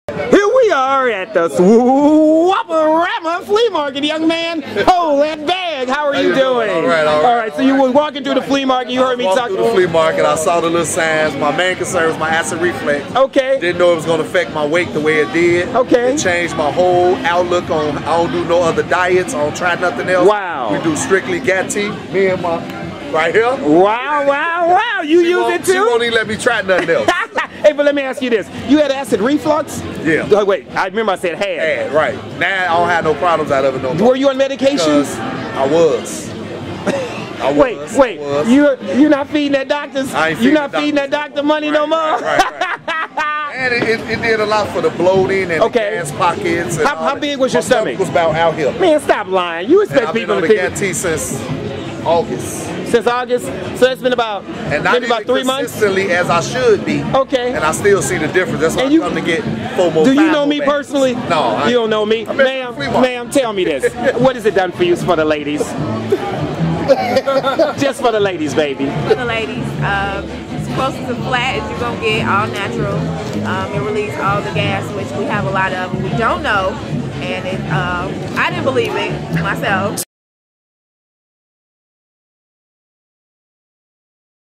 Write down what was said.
Here we are at the Swaparama Flea Market, young man. Hold that bag. How are you doing? All right. All right. So you were walking through the flea market. You heard me talk through the flea market. I saw the little signs. My main concern was my acid reflux. Okay. Didn't know it was going to affect my weight the way it did. Okay. It changed my whole outlook on. I don't do no other diets. I don't try nothing else. Wow. We do strictly Gatti. Me and my right here. Wow. You use it too? She won't even let me try nothing else. Hey, but let me ask you this. You had acid reflux? Yeah. Oh, wait, I remember I said had. Had, right. Now I don't have no problems out of it no more. Were you on medications? I was. Wait. You're not feeding that doctor's? You're not feeding that doctor money no more? Right. And it did a lot for the bloating and the gas pockets. And how big was your stomach? It was about out here. Man, stop lying. You expect people to think. I've been on the Gatti since August. Since August? So it's been about maybe about 3 months? Consistently as I should be. Okay. And I still see the difference. That's why I come to get FOMO. Do you know me personally? No. You don't know me? Ma'am, tell me this. What has it done for you for the ladies? Just for the ladies, baby. For the ladies. As close to flat as you're going to get, all natural. It releases all the gas, which we have a lot of, and we don't know. And I didn't believe it myself.